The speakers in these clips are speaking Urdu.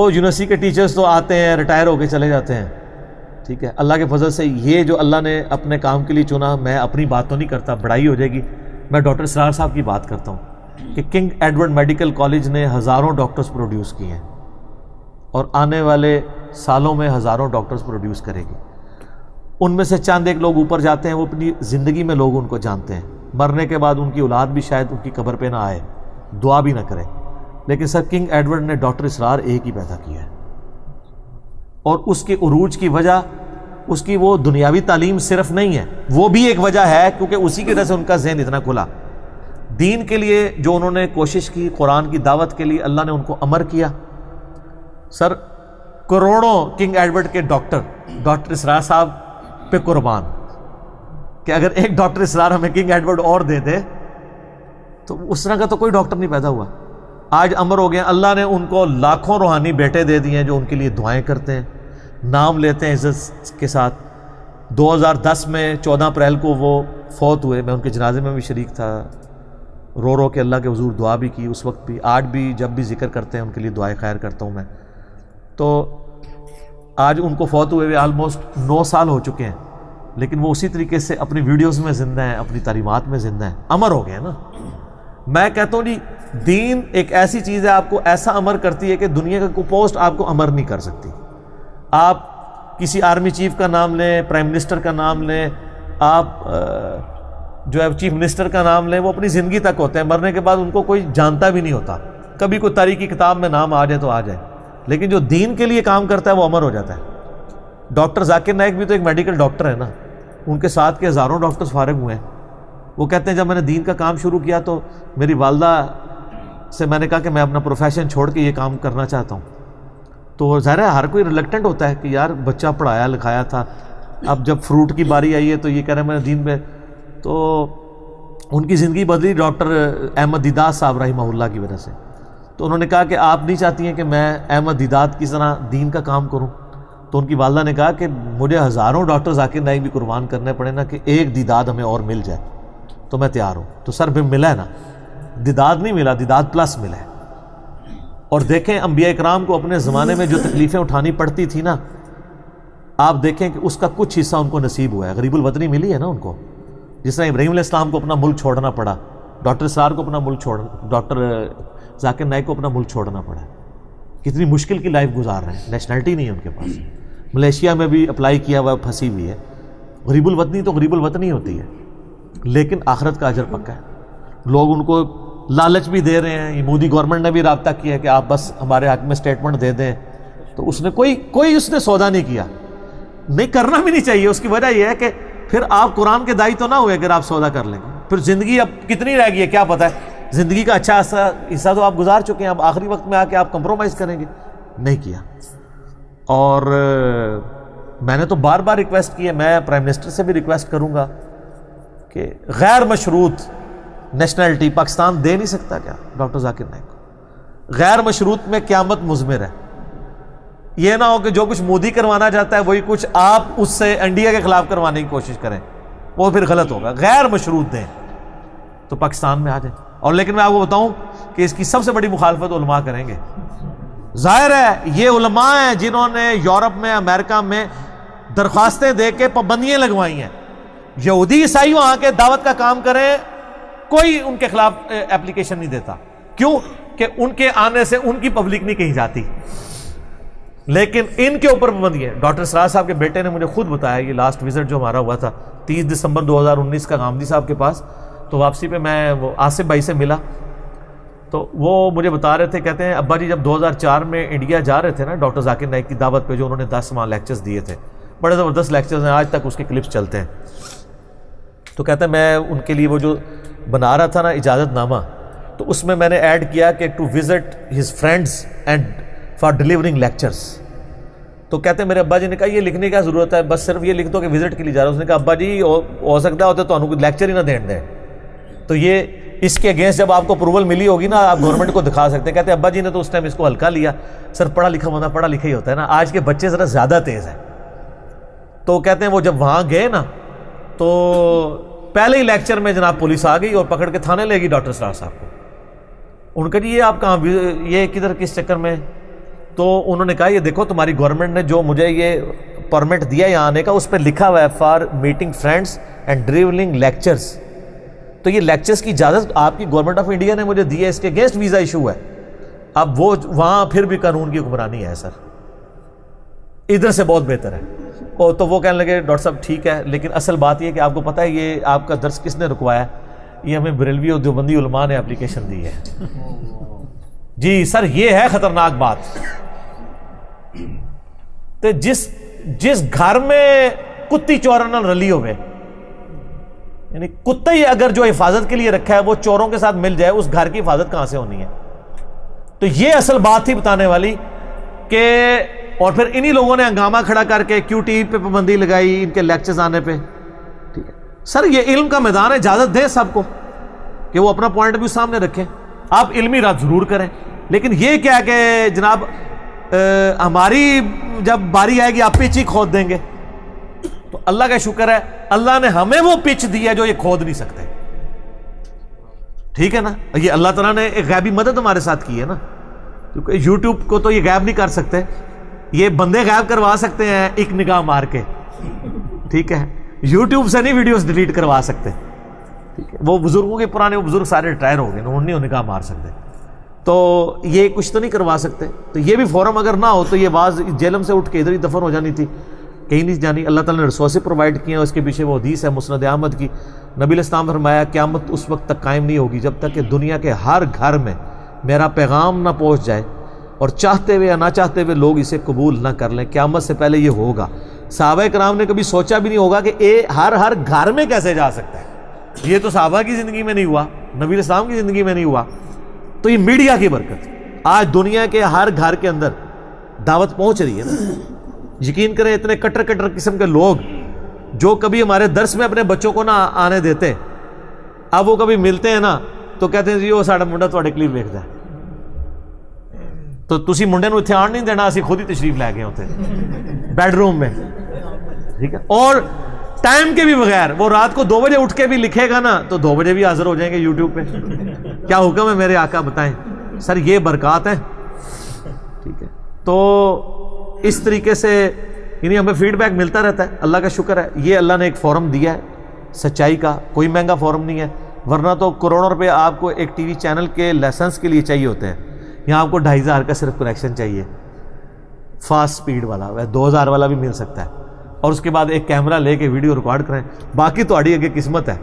وہ یونیورسٹی کے ٹیچرز تو آتے ہیں ریٹائر ہو کے چلے جاتے ہیں، ٹھیک ہے، اللہ کے فضل سے یہ جو اللہ نے اپنے کام کے لیے چنا، میں اپنی بات تو نہیں کرتا، بڑائی ہو جائے گی، میں ڈاکٹر اسرار صاحب کی بات کرتا ہوں کہ کنگ ایڈورڈ میڈیکل کالج نے ہزاروں ڈاکٹرز پروڈیوس کیے ہیں اور آنے والے سالوں میں ہزاروں ڈاکٹرز پروڈیوس کرے گی۔ ان میں سے چند ایک لوگ اوپر جاتے ہیں، وہ اپنی زندگی میں لوگ ان کو جانتے ہیں، مرنے کے بعد ان کی اولاد بھی شاید ان کی قبر پہ نہ آئے، دعا بھی نہ کرے، لیکن سر کنگ ایڈورڈ نے ڈاکٹر اسرار ایک ہی پیدا کیا ہے، اور اس کے عروج کی وجہ اس کی وہ دنیاوی تعلیم صرف نہیں ہے، وہ بھی ایک وجہ ہے، کیونکہ اسی کی وجہ سے ان کا ذہن اتنا کھلا۔ دین کے لیے جو انہوں نے کوشش کی، قرآن کی دعوت کے لیے اللہ نے ان کو امر کیا۔ سر کروڑوں کنگ ایڈورڈ کے ڈاکٹر اسرار صاحب پہ قربان، کہ اگر ایک ڈاکٹر اسرار ہمیں کنگ ایڈورڈ اور دے دے تو اس طرح کا تو کوئی ڈاکٹر نہیں پیدا ہوا۔ آج امر ہو گئے، اللہ نے ان کو لاکھوں روحانی بیٹے دے دیے ہیں جو ان کے لیے دعائیں کرتے ہیں، نام لیتے ہیں عزت کے ساتھ۔ 2010 میں 14 اپریل کو وہ فوت ہوئے، میں ان کے جنازے میں بھی شریک تھا، رو رو کے اللہ کے حضور دعا بھی کی اس وقت بھی، آج بھی جب بھی ذکر کرتے ہیں ان کے لیے دعائیں خیر کرتا ہوں میں۔ تو آج ان کو فوت ہوئے آلموسٹ 9 سال ہو چکے ہیں، لیکن وہ اسی طریقے سے اپنی ویڈیوز میں زندہ ہیں، اپنی تعلیمات میں زندہ ہیں، امر ہو گئے ہیں نا۔ میں کہتا ہوں جی دین ایک ایسی چیز ہے، آپ کو ایسا امر کرتی ہے کہ دنیا کا کوئی پوسٹ آپ کو امر نہیں کر سکتی۔ آپ کسی آرمی چیف کا نام لیں، پرائم منسٹر کا نام لیں، آپ جو ہے چیف منسٹر کا نام لیں، وہ اپنی زندگی تک ہوتے ہیں، مرنے کے بعد ان کو کوئی جانتا بھی نہیں ہوتا، کبھی کوئی تاریخی کتاب میں نام آ جائے تو آ جائے، لیکن جو دین کے لیے کام کرتا ہے وہ امر ہو جاتا ہے۔ ڈاکٹر ذاکر نائک بھی تو ایک میڈیکل ڈاکٹر ہے نا، ان کے ساتھ کے ہزاروں ڈاکٹرز فارغ ہوئے ہیں۔ وہ کہتے ہیں جب میں نے دین کا کام شروع کیا تو میری والدہ سے میں نے کہا کہ میں اپنا پروفیشن چھوڑ کے یہ کام کرنا چاہتا ہوں، تو ظاہر ہے ہر کوئی ریلیکٹنٹ ہوتا ہے کہ یار بچہ پڑھایا لکھایا تھا، اب جب فروٹ کی باری آئی ہے تو یہ کہہ رہے ہیں میں دین میں، تو ان کی زندگی بدلی ڈاکٹر احمد دیدات صاحب رحمہ اللہ کی وجہ سے۔ تو انہوں نے کہا کہ آپ نہیں چاہتی ہیں کہ میں احمد دیدات کی طرح دین کا کام کروں؟ تو ان کی والدہ نے کہا کہ مجھے ہزاروں ڈاکٹر ذاکر نائک بھی قربان کرنے پڑے نا کہ ایک دیدات ہمیں اور مل جائے تو میں تیار ہوں۔ تو سر بھی ملا ہے نا، دیدات نہیں ملا، دیدات پلس ملا ہے۔ اور دیکھیں انبیاء اکرام کو اپنے زمانے میں جو تکلیفیں اٹھانی پڑتی تھی نا، آپ دیکھیں کہ اس کا کچھ حصہ ان کو نصیب ہوا ہے، غریب الوطنی ملی ہے نا ان کو، جس طرح ابراہیم علیہ السلام کو اپنا ملک چھوڑنا پڑا، ڈاکٹر اسرار کو اپنا ملک ڈاکٹر ذاکر نائک کو اپنا ملک چھوڑنا پڑا، کتنی مشکل کی لائف گزار رہے ہیں، نیشنلٹی نہیں ہے ان کے پاس، ملیشیا میں بھی اپلائی کیا ہوا پھنسی ہوئی ہے۔ غریب الوطنی تو غریب الوطنی ہوتی ہے، لیکن آخرت کا اجر پکا ہے۔ لوگ ان کو لالچ بھی دے رہے ہیں، یہ مودی گورنمنٹ نے بھی رابطہ کیا ہے کہ آپ بس ہمارے حق میں سٹیٹمنٹ دے دیں، تو اس نے کوئی اس نے سودا نہیں کیا، نہیں کرنا بھی نہیں چاہیے۔ اس کی وجہ یہ ہے کہ پھر آپ قرآن کے داعی تو نہ ہوئے اگر آپ سودا کر لیں گے، پھر زندگی اب کتنی رہ گئی ہے کیا پتہ ہے، زندگی کا اچھا حصہ تو آپ گزار چکے ہیں، اب آخری وقت میں آ کے آپ کمپرومائز کریں گے، نہیں کیا۔ اور میں نے تو بار بار ریکویسٹ کی ہے، میں پرائم منسٹر سے بھی ریکویسٹ کروں گا کہ غیر مشروط نیشنلٹی پاکستان دے نہیں سکتا کیا ڈاکٹر ذاکر نائک کو؟ غیر مشروط میں قیامت مضمر ہے، یہ نہ ہو کہ جو کچھ مودی کروانا چاہتا ہے وہی کچھ آپ اس سے انڈیا کے خلاف کروانے کی کوشش کریں، وہ پھر غلط ہوگا۔ غیر مشروط دیں تو پاکستان میں آ جائیں۔ اور لیکن میں آپ کو بتاؤں کہ اس کی سب سے بڑی مخالفت علماء کریں گے۔ ظاہر ہے یہ علماء ہیں جنہوں نے یورپ میں، امریکہ میں درخواستیں دے کے پابندیاں لگوائی ہیں، یہودی عیسائی وہاں کے دعوت کا کام کریں، کوئی ان کے خلاف اپلیکیشن نہیں دیتا، کیوں کہ ان کے آنے سے ان کی پبلک نہیں کہیں جاتی، لیکن ان کے اوپر پابندی ہے۔ ڈاکٹر اسرار صاحب کے بیٹے نے مجھے خود بتایا، یہ لاسٹ وزٹ جو ہمارا ہوا تھا 30 دسمبر 2019 کا غامدی صاحب کے پاس، تو واپسی پہ میں وہ آصف بھائی سے ملا تو وہ مجھے بتا رہے تھے، کہتے ہیں ابا جی جب 2004 میں انڈیا جا رہے تھے نا ڈاکٹر ذاکر نائک کی دعوت پہ، جو انہوں نے 10 ماہ لیکچرز دیے تھے، بڑے زبردست لیکچرز ہیں، آج تک اس کے کلپس چلتے ہیں، تو کہتے ہیں میں ان کے لیے وہ جو بنا رہا تھا نا اجازت نامہ، تو اس میں میں نے ایڈ کیا کہ to visit his friends and for delivering lectures. تو کہتے ہیں میرے ابا جی نے کہا یہ لکھنے کی کیا ضرورت ہے، بس صرف یہ لکھ دو کہ وزٹ کے لیے جا رہا ہوں۔ اس نے کہا ابا جی ہو سکتا ہوتا تو انہوں کو لیکچر ہی نہ دین دیں، تو یہ اس کے اگینسٹ جب آپ کو اپروول ملی ہوگی نا آپ گورنمنٹ کو دکھا سکتے ہیں۔ کہتے ہیں ابا جی نے تو اس ٹائم اس کو ہلکا لیا، سر پڑھا لکھا بندہ پڑھا لکھا ہی ہوتا ہے نا، آج کے بچے ذرا زیادہ تیز ہیں۔ تو کہتے ہیں وہ جب وہاں گئے نا تو پہلے ہی لیکچر میں جناب پولیس آ گئی اور پکڑ کے تھانے لے گئی ڈاکٹر اسرار صاحب کو۔ ان کا جی یہ آپ کہاں، یہ کدھر کس چکر میں؟ تو انہوں نے کہا یہ دیکھو تمہاری گورنمنٹ نے جو مجھے یہ پرمٹ دیا یہاں آنے کا اس پہ لکھا ہوا ہے for meeting friends and travelling lectures, تو یہ لیکچرز کی اجازت آپ کی گورنمنٹ آف انڈیا نے مجھے دی ہے، اس کے اگینسٹ ویزا ایشو ہے. اب وہ وہاں پھر بھی قانون کی حکمرانی ہے سر، ادھر سے بہت بہتر ہے. تو وہ کہنے لگے ڈاکٹر صاحب ٹھیک ہے، لیکن اصل بات یہ کہ آپ کو پتہ ہے یہ آپ کا درس کس نے رکوایا؟ یہ ہمیں بریلوی اور دیوبندی علماء نے اپلیکیشن دی ہے. جی سر یہ ہے خطرناک بات. تو جس گھر میں کتی چوروں نال رلی ہوئے، یعنی کتا ہی اگر جو حفاظت کے لیے رکھا ہے وہ چوروں کے ساتھ مل جائے، اس گھر کی حفاظت کہاں سے ہونی ہے؟ تو یہ اصل بات تھی بتانے والی کہ، اور پھر انہی لوگوں نے ہنگامہ کھڑا کر کے کیو ٹی وی پہ پابندی لگائی ان کے لیکچرز آنے پہ. ٹھیک ہے سر یہ علم کا میدان ہے، اجازت دیں سب کو کہ وہ اپنا پوائنٹ بھی سامنے رکھیں، آپ علمی رات ضرور کریں، لیکن یہ کیا کہ جناب ہماری جب باری آئے گی آپ پچ ہی کھود دیں گے. تو اللہ کا شکر ہے اللہ نے ہمیں وہ پچ دی ہے جو یہ کھود نہیں سکتے. ٹھیک ہے نا، یہ اللہ تعالیٰ نے ایک غیبی مدد ہمارے ساتھ کی ہے نا، کیونکہ یوٹیوب کو تو یہ غائب نہیں کر سکتے، یہ بندے غائب کروا سکتے ہیں ایک نگاہ مار کے. ٹھیک ہے، یوٹیوب سے نہیں ویڈیوز ڈیلیٹ کروا سکتے. ٹھیک ہے، وہ بزرگوں کے پرانے وہ بزرگ سارے ریٹائر ہو گئے، انہوں نے نگاہ مار سکتے، تو یہ کچھ تو نہیں کروا سکتے. تو یہ بھی فورم اگر نہ ہو تو یہ باز جیلم سے اٹھ کے ادھر ہی دفن ہو جانی تھی، کہیں نہیں جانی. اللہ تعالیٰ نے ریسورسز پرووائڈ کیے ہیں، اس کے پیچھے وہ حدیث ہے مسند احمد کی، نبی علیہ السلام نے فرمایا قیامت اس وقت تک قائم نہیں ہوگی جب تک کہ دنیا کے ہر گھر میں میرا پیغام نہ پہنچ جائے، اور چاہتے ہوئے یا نہ چاہتے ہوئے لوگ اسے قبول نہ کر لیں. قیامت سے پہلے یہ ہوگا. صحابہ کرام نے کبھی سوچا بھی نہیں ہوگا کہ ہر گھر میں کیسے جا سکتا ہے. یہ تو صحابہ کی زندگی میں نہیں ہوا، نبی علیہ السلام کی زندگی میں نہیں ہوا. تو یہ میڈیا کی برکت، آج دنیا کے ہر گھر کے اندر دعوت پہنچ رہی ہے نا. یقین کریں اتنے کٹر قسم کے لوگ جو کبھی ہمارے درس میں اپنے بچوں کو نہ آنے دیتے، اب وہ کبھی ملتے ہیں نا تو کہتے ہیں جی وہ ساڑا منڈا تھوڑے کلیپ ویکھدا ہے، تو تسی منڈے نو اتنے آن نہیں دینا، اسی خود ہی تشریف لے گئے ہوتے بیڈ روم میں. ٹھیک ہے، اور ٹائم کے بھی بغیر وہ رات کو 2 بجے اٹھ کے بھی لکھے گا نا تو 2 بجے بھی حاضر ہو جائیں گے یوٹیوب پہ. کیا حکم ہے میرے آقا بتائیں سر، یہ برکات ہیں. ٹھیک ہے، تو اس طریقے سے یعنی ہمیں فیڈ بیک ملتا رہتا ہے، اللہ کا شکر ہے. یہ اللہ نے ایک فورم دیا ہے سچائی کا، کوئی مہنگا فورم نہیں ہے، ورنہ تو کروڑوں روپے آپ کو ایک ٹی وی چینل کے لائسنس کے لیے چاہیے ہوتے ہیں. یہاں آپ کو 2500 کا صرف کنیکشن چاہیے، فاسٹ سپیڈ والا، 2000 والا بھی مل سکتا ہے، اور اس کے بعد ایک کیمرہ لے کے ویڈیو ریکارڈ کریں. باقی تو اڑی اگے قسمت ہے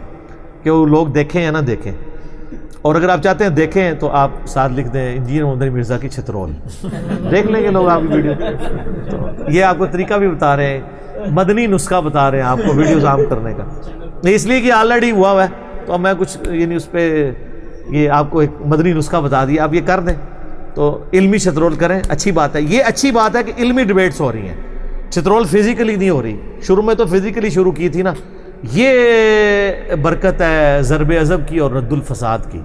کہ وہ لوگ دیکھیں یا نہ دیکھیں. اور اگر آپ چاہتے ہیں دیکھیں تو آپ ساتھ لکھ دیں انجینئر محمد علی مرزا کی چھترول، دیکھ لیں گے لوگ آپ کی ویڈیو. تو یہ آپ کو طریقہ بھی بتا رہے ہیں، مدنی نسخہ بتا رہے ہیں آپ کو ویڈیوز عام کرنے کا، اس لیے کہ آلریڈی ہوا ہے. تو اب میں کچھ یعنی اس پہ یہ آپ کو ایک مدنی نسخہ بتا دیا، آپ یہ کر دیں تو علمی چھترول کریں. اچھی بات ہے، یہ اچھی بات ہے کہ علمی ڈیبیٹس ہو رہی ہیں، چھترول فزیکلی نہیں ہو رہی. شروع میں تو فزیکلی شروع کی تھی نا، یہ برکت ہے ضرب عضب کی اور رد الفساد کی.